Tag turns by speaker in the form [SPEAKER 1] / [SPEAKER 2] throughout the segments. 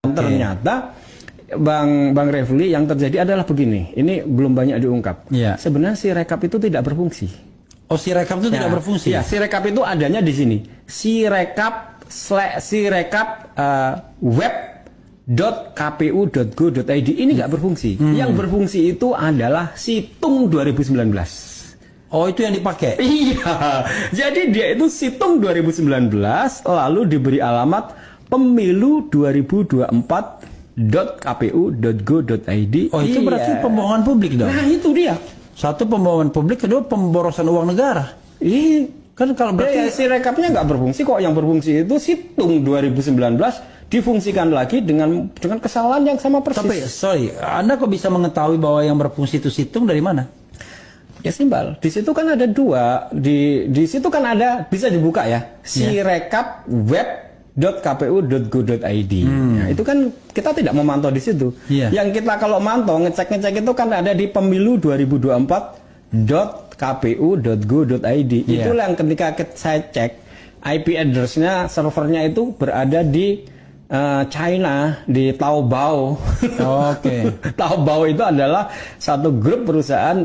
[SPEAKER 1] Ternyata Bang Refli, yang terjadi adalah begini. Ini belum banyak diungkap.
[SPEAKER 2] Ya.
[SPEAKER 1] Sebenarnya si rekap itu tidak berfungsi.
[SPEAKER 2] Oh, si rekap itu tidak berfungsi?
[SPEAKER 1] Ya, si rekap itu adanya di sini. Si rekap web.kpu.go.id ini nggak berfungsi. Yang berfungsi itu adalah Situng 2019.
[SPEAKER 2] Oh, itu yang dipakai?
[SPEAKER 1] Iya. Jadi dia itu Situng 2019 lalu diberi alamat pemilu 2024.kpu.go.id.
[SPEAKER 2] Oh, itu berarti pembohongan publik dong?
[SPEAKER 1] Nah, itu dia.
[SPEAKER 2] Satu, pembohongan publik, kedua pemborosan uang negara.
[SPEAKER 1] Iya.
[SPEAKER 2] Kan kalau berarti
[SPEAKER 1] si rekapnya nggak berfungsi kok. Yang berfungsi itu Situng 2019 difungsikan lagi dengan kesalahan yang sama persis.
[SPEAKER 2] Tapi sorry, Anda kok bisa mengetahui bahwa yang berfungsi itu situng dari mana?
[SPEAKER 1] Ya simpel. Di situ kan ada dua. Di situ kan ada, bisa dibuka ya. Sirekap web.kpu.go.id. Nah, itu kan kita tidak memantau di situ. Yang kita kalau mantau ngecek itu kan ada di pemilu 2024.kpu.go.id. Itulah yang ketika saya cek IP address-nya, servernya itu berada di China, di Taobao.
[SPEAKER 2] Oke.
[SPEAKER 1] Taobao itu adalah satu grup perusahaan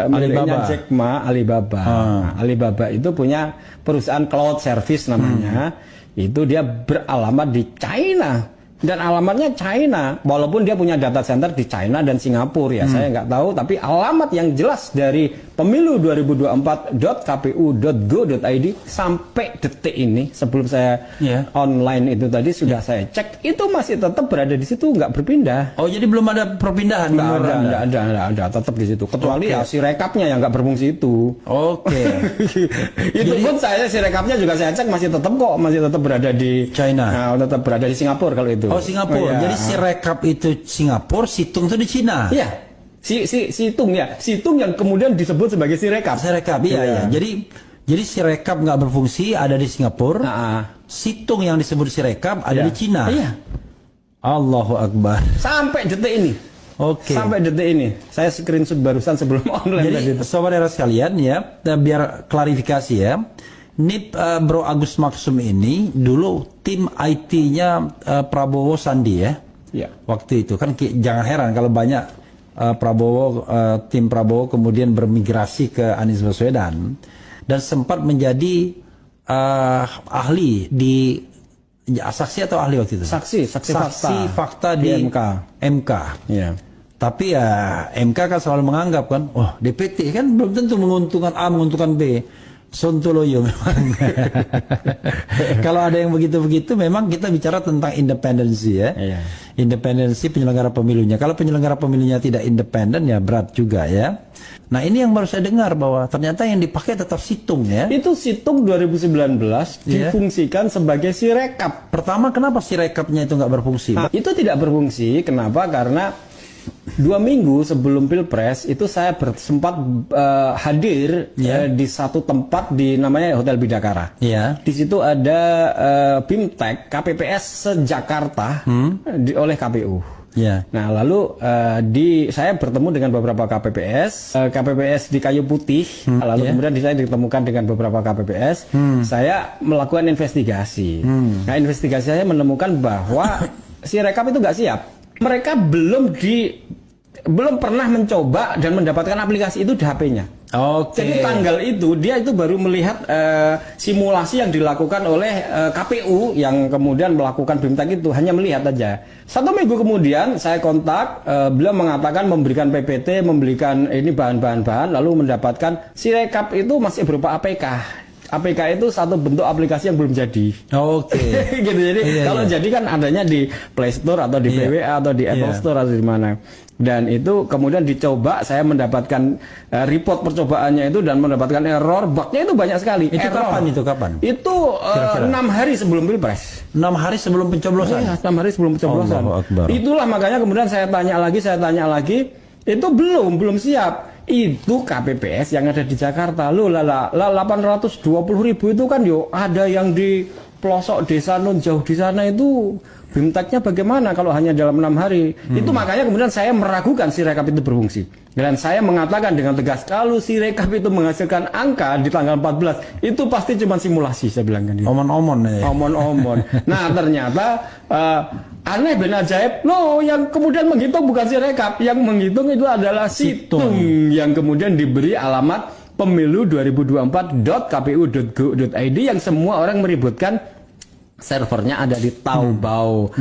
[SPEAKER 1] miliknya Jack Ma, Alibaba. Nah, Alibaba itu punya perusahaan cloud service namanya. Itu dia beralamat di China. Dan alamatnya China, walaupun dia punya data center di China dan Singapura ya, saya nggak tahu, tapi alamat yang jelas dari pemilu 2024.kpu.go.id sampai detik ini, sebelum saya online itu tadi sudah saya cek, itu masih tetap berada di situ, nggak berpindah.
[SPEAKER 2] Oh, jadi belum ada perpindahan?
[SPEAKER 1] Nggak ada, tetap di situ. Kecuali ya si rekapnya yang nggak berfungsi itu.
[SPEAKER 2] Oke.
[SPEAKER 1] Itu pun saya si rekapnya juga saya cek masih tetap kok, masih tetap berada di
[SPEAKER 2] China.
[SPEAKER 1] Nah, tetap berada di Singapura kalau itu.
[SPEAKER 2] Oh, Singapura. Jadi si rekap itu Singapura, Situng itu di Cina.
[SPEAKER 1] Iya. Situng ya. Situng yang kemudian disebut sebagai Sirekap.
[SPEAKER 2] Sirekap, iya. Jadi Sirekap nggak berfungsi, ada di Singapura. Situng yang disebut Sirekap ada di Cina.
[SPEAKER 1] Iya.
[SPEAKER 2] Allahu Akbar.
[SPEAKER 1] Sampai detik ini.
[SPEAKER 2] Oke.
[SPEAKER 1] Sampai detik ini. Saya screenshot barusan sebelum online.
[SPEAKER 2] Jadi saudara sekalian ya, biar klarifikasi ya. Ini Bro Agus Maksum ini dulu tim IT-nya Prabowo Sandi ya.
[SPEAKER 1] Iya.
[SPEAKER 2] Waktu itu kan jangan heran kalau banyak tim Prabowo kemudian bermigrasi ke Anies Baswedan dan sempat menjadi ahli di saksi atau ahli waktu itu?
[SPEAKER 1] Saksi
[SPEAKER 2] fakta di MK.
[SPEAKER 1] Iya.
[SPEAKER 2] Tapi ya MK kan selalu menganggap kan, DPT kan belum tentu menguntungkan A, menguntungkan B. Sontoloyo memang. Kalau ada yang begitu-begitu memang kita bicara tentang independensi ya. Independensi penyelenggara pemilunya. Kalau penyelenggara pemilunya tidak independen ya berat juga ya. Nah, ini yang baru saya dengar bahwa ternyata yang dipakai tetap Situng ya. Itu
[SPEAKER 1] Situng 2019 difungsikan sebagai Sirekap.
[SPEAKER 2] Pertama, kenapa Sirekapnya itu nggak berfungsi?
[SPEAKER 1] Itu tidak berfungsi. Kenapa? Karena 2 minggu sebelum Pilpres itu saya sempat hadir di satu tempat di namanya Hotel Bidakara. Di situ ada BIMTEK KPPS se-Jakarta oleh KPU. Nah, lalu saya bertemu dengan beberapa KPPS di Kayu Putih, lalu kemudian saya ditemukan dengan beberapa KPPS. Saya melakukan investigasi. Nah, investigasi saya menemukan bahwa si rekap itu nggak siap. Mereka belum pernah mencoba dan mendapatkan aplikasi itu di HP-nya. Jadi tanggal itu dia itu baru melihat simulasi yang dilakukan oleh KPU yang kemudian melakukan BIMTEK itu, hanya melihat aja. 1 minggu kemudian saya kontak, beliau mengatakan memberikan PPT, memberikan ini bahan-bahan, lalu mendapatkan Sirekap itu masih berupa APK. APK itu satu bentuk aplikasi yang belum jadi. Gitu. Jadi kalau jadi kan adanya di Play Store atau di PWA atau di Apple Store atau di mana. Dan itu kemudian dicoba, saya mendapatkan report percobaannya itu dan mendapatkan error, bugnya itu banyak sekali.
[SPEAKER 2] Itu kapan?
[SPEAKER 1] Itu 6 hari sebelum Pilpres.
[SPEAKER 2] 6 hari sebelum pencoblosan?
[SPEAKER 1] Iya, 6 hari sebelum pencoblosan. Itulah makanya kemudian saya tanya lagi, itu belum siap. Itu KPPS yang ada di Jakarta. 820.000 itu kan ada yang di pelosok desa non jauh di sana itu BIMTEK-nya bagaimana kalau hanya dalam 6 hari. Itu makanya kemudian saya meragukan Sirekap itu berfungsi. Dan saya mengatakan dengan tegas, kalau Sirekap itu menghasilkan angka di tanggal 14, itu pasti cuma simulasi, saya bilang kan.
[SPEAKER 2] Omon-omon ya.
[SPEAKER 1] Omon-omon. Nah, ternyata aneh ben ajaib, loh yang kemudian menghitung bukan Sirekap, yang menghitung itu adalah Situng yang kemudian diberi alamat pemilu2024.kpu.go.id yang semua orang meributkan servernya ada di Taobao.